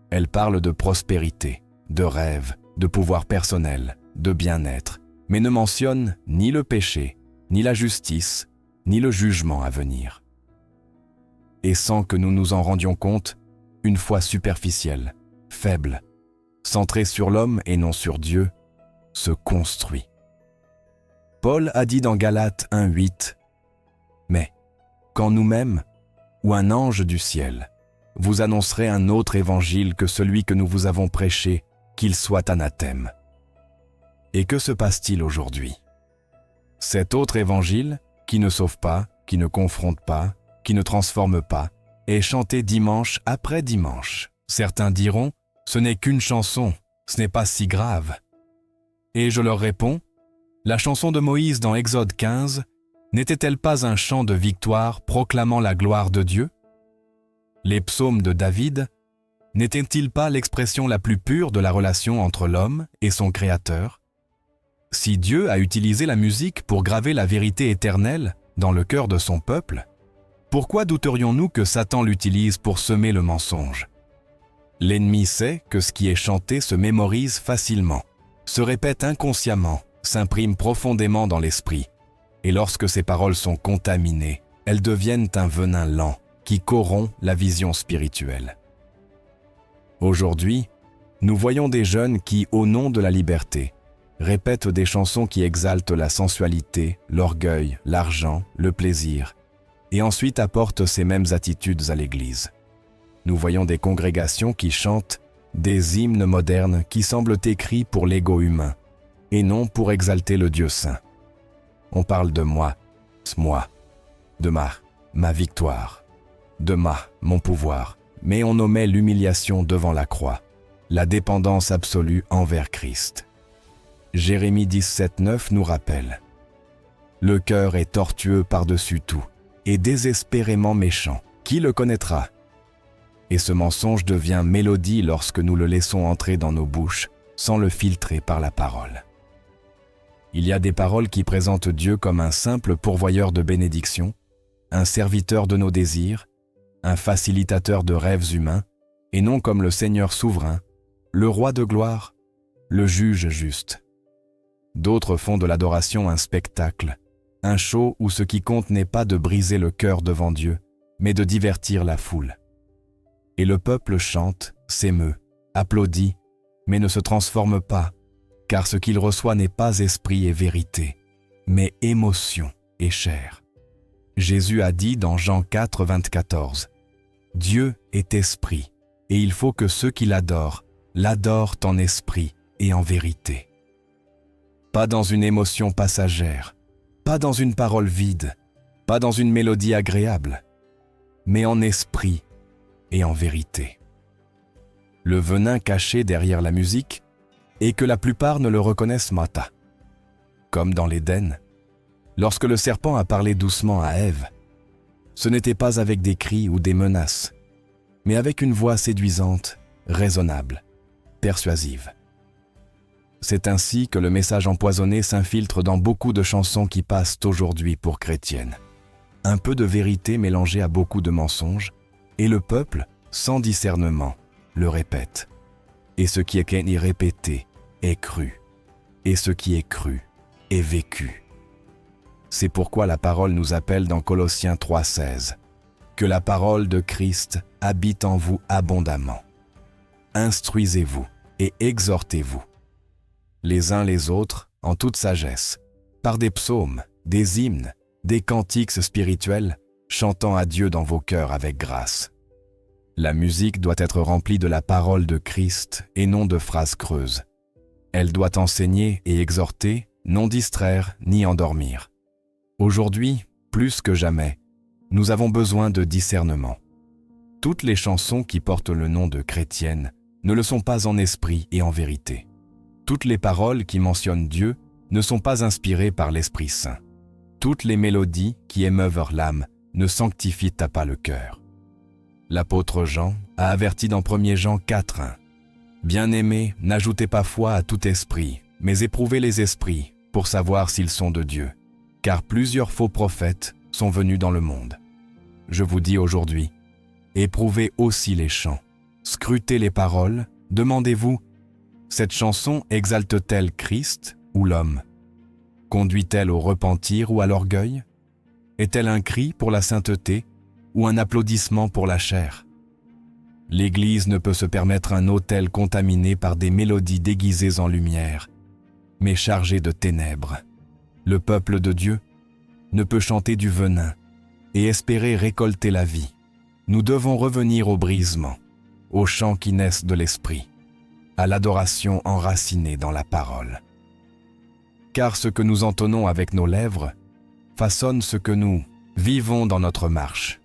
Elles parlent de prospérité, de rêve, de pouvoir personnel, de bien-être, mais ne mentionnent ni le péché, ni la justice, ni le jugement à venir. Et sans que nous nous en rendions compte, une foi superficielle, faible, centrée sur l'homme et non sur Dieu, se construit. Paul a dit dans Galates 1,8 « Mais, quand nous-mêmes, ou un ange du ciel, vous annoncerait un autre évangile que celui que nous vous avons prêché, qu'il soit anathème. » Et que se passe-t-il aujourd'hui? Cet autre évangile, qui ne sauve pas, qui ne confronte pas, qui ne transforme pas, est chanté dimanche après dimanche. Certains diront, ce n'est qu'une chanson, ce n'est pas si grave. Et je leur réponds, la chanson de Moïse dans Exode 15 n'était-elle pas un chant de victoire proclamant la gloire de Dieu? Les psaumes de David n'étaient-ils pas l'expression la plus pure de la relation entre l'homme et son Créateur? Si Dieu a utilisé la musique pour graver la vérité éternelle dans le cœur de son peuple, pourquoi douterions-nous que Satan l'utilise pour semer le mensonge? L'ennemi sait que ce qui est chanté se mémorise facilement, se répète inconsciemment, s'imprime profondément dans l'esprit, et lorsque ces paroles sont contaminées, elles deviennent un venin lent qui corrompt la vision spirituelle. Aujourd'hui, nous voyons des jeunes qui, au nom de la liberté, répètent des chansons qui exaltent la sensualité, l'orgueil, l'argent, le plaisir, et ensuite apportent ces mêmes attitudes à l'Église. Nous voyons des congrégations qui chantent des hymnes modernes qui semblent écrits pour l'ego humain, et non pour exalter le Dieu saint. On parle de moi, de ma victoire, de mon pouvoir, mais on omet l'humiliation devant la croix, la dépendance absolue envers Christ. Jérémie 17,9 nous rappelle « Le cœur est tortueux par-dessus tout, et désespérément méchant. Qui le connaîtra ?» Et ce mensonge devient mélodie lorsque nous le laissons entrer dans nos bouches, sans le filtrer par la parole. Il y a des paroles qui présentent Dieu comme un simple pourvoyeur de bénédictions, un serviteur de nos désirs, un facilitateur de rêves humains, et non comme le Seigneur souverain, le roi de gloire, le juge juste. D'autres font de l'adoration un spectacle, un show où ce qui compte n'est pas de briser le cœur devant Dieu, mais de divertir la foule. Et le peuple chante, s'émeut, applaudit, mais ne se transforme pas, car ce qu'il reçoit n'est pas esprit et vérité, mais émotion et chair. Jésus a dit dans Jean 4, 24, « Dieu est esprit, et il faut que ceux qui l'adorent en esprit et en vérité. Pas dans une émotion passagère, pas dans une parole vide, pas dans une mélodie agréable, mais en esprit et en vérité. Le venin caché derrière la musique est que la plupart ne le reconnaissent pas. Comme dans l'Éden, lorsque le serpent a parlé doucement à Ève, ce n'était pas avec des cris ou des menaces, mais avec une voix séduisante, raisonnable, persuasive. C'est ainsi que le message empoisonné s'infiltre dans beaucoup de chansons qui passent aujourd'hui pour chrétiennes. Un peu de vérité mélangée à beaucoup de mensonges, et le peuple, sans discernement, le répète. Et ce qui est répété est cru, et ce qui est cru est vécu. C'est pourquoi la parole nous appelle dans Colossiens 3,16 « Que la parole de Christ habite en vous abondamment. Instruisez-vous et exhortez-vous, les uns les autres en toute sagesse, par des psaumes, des hymnes, des cantiques spirituels, chantant à Dieu dans vos cœurs avec grâce. » La musique doit être remplie de la parole de Christ et non de phrases creuses. Elle doit enseigner et exhorter, non distraire ni endormir. Aujourd'hui, plus que jamais, nous avons besoin de discernement. Toutes les chansons qui portent le nom de chrétiennes ne le sont pas en esprit et en vérité. Toutes les paroles qui mentionnent Dieu ne sont pas inspirées par l'Esprit Saint. Toutes les mélodies qui émeuvent l'âme ne sanctifient pas le cœur. L'apôtre Jean a averti dans 1 Jean 4,1 « Bien-aimés, n'ajoutez pas foi à tout esprit, mais éprouvez les esprits pour savoir s'ils sont de Dieu, car plusieurs faux prophètes sont venus dans le monde. Je vous dis aujourd'hui, éprouvez aussi les chants, scrutez les paroles, demandez-vous, cette chanson exalte-t-elle Christ ou l'homme? Conduit-elle au repentir ou à l'orgueil? Est-elle un cri pour la sainteté ou un applaudissement pour la chair? L'Église ne peut se permettre un autel contaminé par des mélodies déguisées en lumière, mais chargées de ténèbres. Le peuple de Dieu ne peut chanter du venin et espérer récolter la vie. Nous devons revenir au brisement, aux chants qui naissent de l'esprit, à l'adoration enracinée dans la parole. Car ce que nous entonnons avec nos lèvres façonne ce que nous vivons dans notre marche.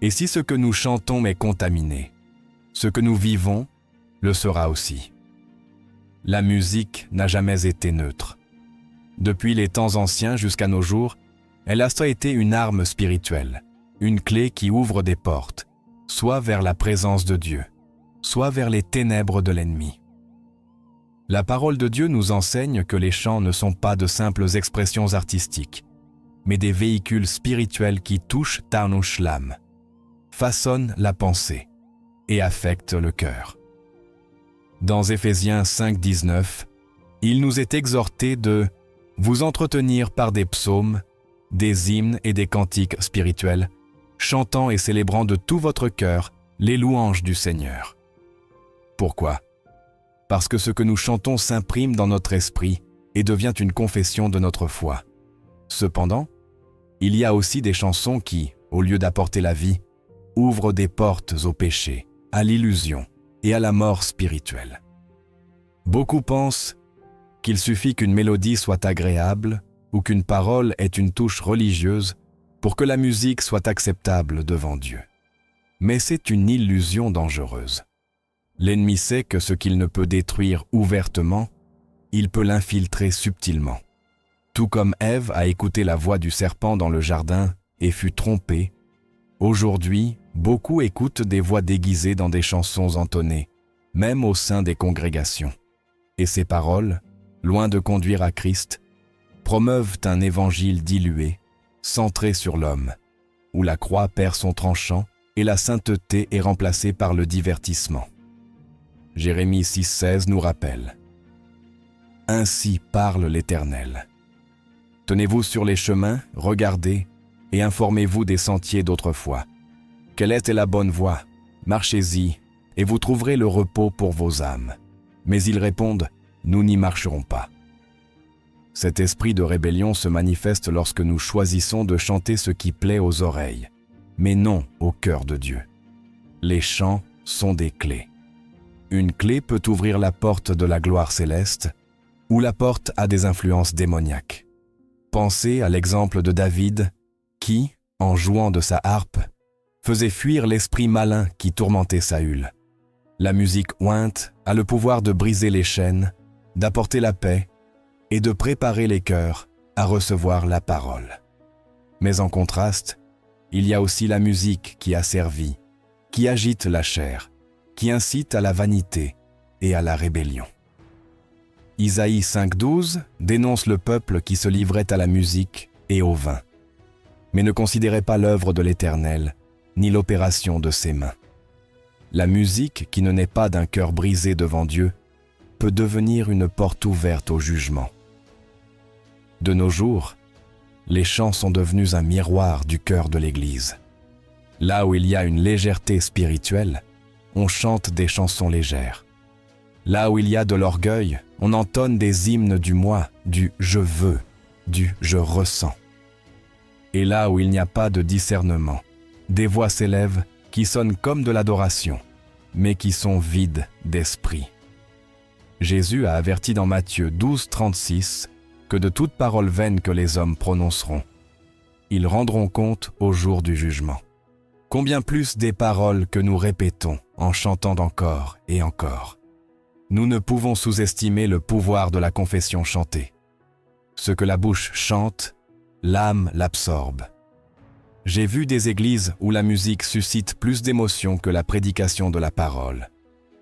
Et si ce que nous chantons est contaminé, ce que nous vivons le sera aussi. La musique n'a jamais été neutre. Depuis les temps anciens jusqu'à nos jours, elle a été une arme spirituelle, une clé qui ouvre des portes, soit vers la présence de Dieu, soit vers les ténèbres de l'ennemi. La parole de Dieu nous enseigne que les chants ne sont pas de simples expressions artistiques, mais des véhicules spirituels qui touchent l'âme, façonnent la pensée et affectent le cœur. Dans Éphésiens 5,19, il nous est exhorté de vous entretenir par des psaumes, des hymnes et des cantiques spirituels, chantant et célébrant de tout votre cœur les louanges du Seigneur. Pourquoi? Parce que ce que nous chantons s'imprime dans notre esprit et devient une confession de notre foi. Cependant, il y a aussi des chansons qui, au lieu d'apporter la vie, ouvrent des portes au péché, à l'illusion et à la mort spirituelle. Beaucoup pensent qu'il suffit qu'une mélodie soit agréable ou qu'une parole ait une touche religieuse pour que la musique soit acceptable devant Dieu. Mais c'est une illusion dangereuse. L'ennemi sait que ce qu'il ne peut détruire ouvertement, il peut l'infiltrer subtilement. Tout comme Ève a écouté la voix du serpent dans le jardin et fut trompée, aujourd'hui, beaucoup écoutent des voix déguisées dans des chansons entonnées, même au sein des congrégations. Et ces paroles, loin de conduire à Christ, promeuvent un évangile dilué, centré sur l'homme, où la croix perd son tranchant et la sainteté est remplacée par le divertissement. Jérémie 6,16 nous rappelle « Ainsi parle l'Éternel. Tenez-vous sur les chemins, regardez, et informez-vous des sentiers d'autrefois. Quelle est la bonne voie? Marchez-y, et vous trouverez le repos pour vos âmes. » Mais ils répondent « Nous n'y marcherons pas. » Cet esprit de rébellion se manifeste lorsque nous choisissons de chanter ce qui plaît aux oreilles, mais non au cœur de Dieu. Les chants sont des clés. Une clé peut ouvrir la porte de la gloire céleste ou la porte à des influences démoniaques. Pensez à l'exemple de David qui, en jouant de sa harpe, faisait fuir l'esprit malin qui tourmentait Saül. La musique ointe a le pouvoir de briser les chaînes, d'apporter la paix et de préparer les cœurs à recevoir la parole. Mais en contraste, il y a aussi la musique qui asservit, qui agite la chair, qui incite à la vanité et à la rébellion. Isaïe 5,12 dénonce le peuple qui se livrait à la musique et au vin, mais ne considérait pas l'œuvre de l'Éternel, ni l'opération de ses mains. La musique qui ne naît pas d'un cœur brisé devant Dieu peut devenir une porte ouverte au jugement. De nos jours, les chants sont devenus un miroir du cœur de l'Église. Là où il y a une légèreté spirituelle, on chante des chansons légères. Là où il y a de l'orgueil, on entonne des hymnes du moi, du « je veux », du « je ressens ». Et là où il n'y a pas de discernement, des voix s'élèvent qui sonnent comme de l'adoration, mais qui sont vides d'esprit. Jésus a averti dans Matthieu 12,36 que de toute parole vaine que les hommes prononceront, ils rendront compte au jour du jugement. Combien plus des paroles que nous répétons en chantant encore et encore. Nous ne pouvons sous-estimer le pouvoir de la confession chantée. Ce que la bouche chante, l'âme l'absorbe. J'ai vu des églises où la musique suscite plus d'émotion que la prédication de la parole,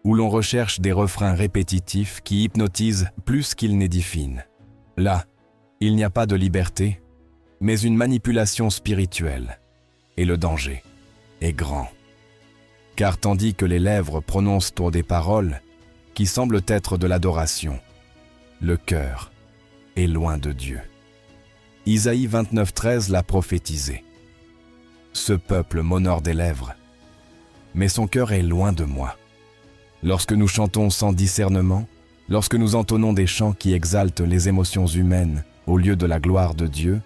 où l'on recherche des refrains répétitifs qui hypnotisent plus qu'ils n'édifient. Là, il n'y a pas de liberté, mais une manipulation spirituelle, et le danger est grand. Car tandis que les lèvres prononcent des paroles qui semblent être de l'adoration, le cœur est loin de Dieu. Isaïe 29,13 l'a prophétisé. Ce peuple m'honore des lèvres, mais son cœur est loin de moi. Lorsque nous chantons sans discernement, lorsque nous entonnons des chants qui exaltent les émotions humaines au lieu de la gloire de Dieu,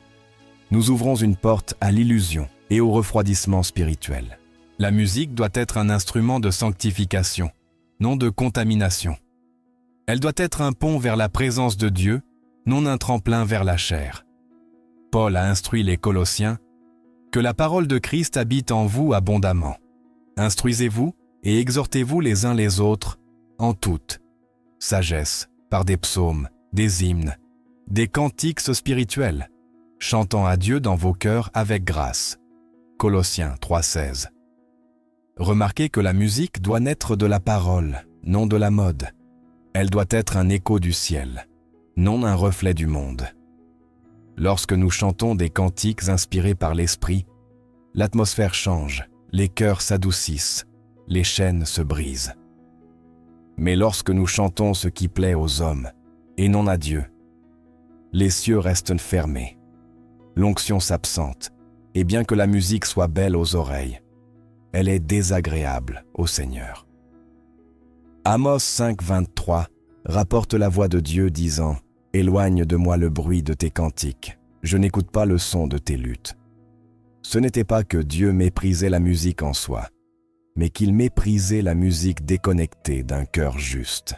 nous ouvrons une porte à l'illusion et au refroidissement spirituel. La musique doit être un instrument de sanctification, non de contamination. Elle doit être un pont vers la présence de Dieu, non un tremplin vers la chair. Paul a instruit les Colossiens que la parole de Christ habite en vous abondamment. Instruisez-vous et exhortez-vous les uns les autres en toute sagesse, par des psaumes, des hymnes, des cantiques spirituels, chantant à Dieu dans vos cœurs avec grâce. Colossiens 3,16. Remarquez que la musique doit naître de la parole, non de la mode. Elle doit être un écho du ciel, non un reflet du monde. Lorsque nous chantons des cantiques inspirés par l'Esprit, l'atmosphère change, les cœurs s'adoucissent, les chaînes se brisent. Mais lorsque nous chantons ce qui plaît aux hommes, et non à Dieu, les cieux restent fermés, l'onction s'absente, et bien que la musique soit belle aux oreilles, elle est désagréable au Seigneur. Amos 5,23 rapporte la voix de Dieu disant « Éloigne de moi le bruit de tes cantiques, je n'écoute pas le son de tes luttes. » Ce n'était pas que Dieu méprisait la musique en soi, mais qu'il méprisait la musique déconnectée d'un cœur juste.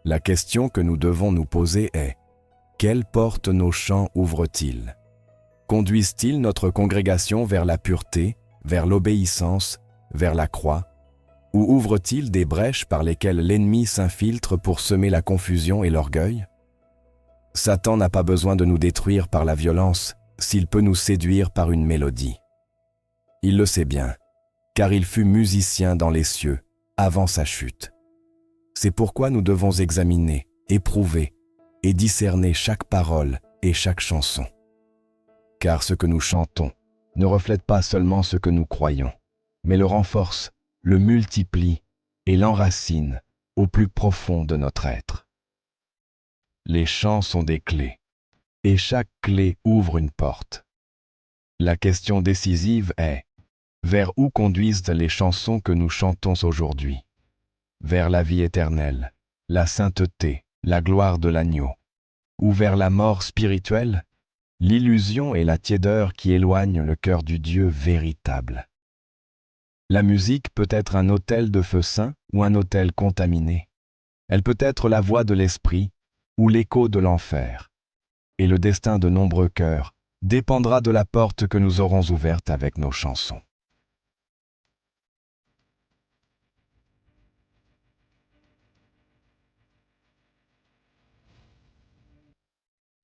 La question que nous devons nous poser est « Quelle porte nos chants ouvrent-ils ? Conduisent-ils notre congrégation vers la pureté, vers l'obéissance, vers la croix ? Ou ouvrent-ils des brèches par lesquelles l'ennemi s'infiltre pour semer la confusion et l'orgueil ? Satan n'a pas besoin de nous détruire par la violence s'il peut nous séduire par une mélodie. Il le sait bien, car il fut musicien dans les cieux avant sa chute. C'est pourquoi nous devons examiner, éprouver et discerner chaque parole et chaque chanson. Car ce que nous chantons ne reflète pas seulement ce que nous croyons, mais le renforce, le multiplie et l'enracine au plus profond de notre être. Les chants sont des clés, et chaque clé ouvre une porte. La question décisive est « Vers où conduisent les chansons que nous chantons aujourd'hui ? Vers la vie éternelle, la sainteté, la gloire de l'agneau, ou vers la mort spirituelle, l'illusion et la tiédeur qui éloignent le cœur du Dieu véritable ?» La musique peut être un autel de feu saint ou un autel contaminé. Elle peut être la voix de l'esprit ou l'écho de l'enfer. Et le destin de nombreux cœurs dépendra de la porte que nous aurons ouverte avec nos chansons.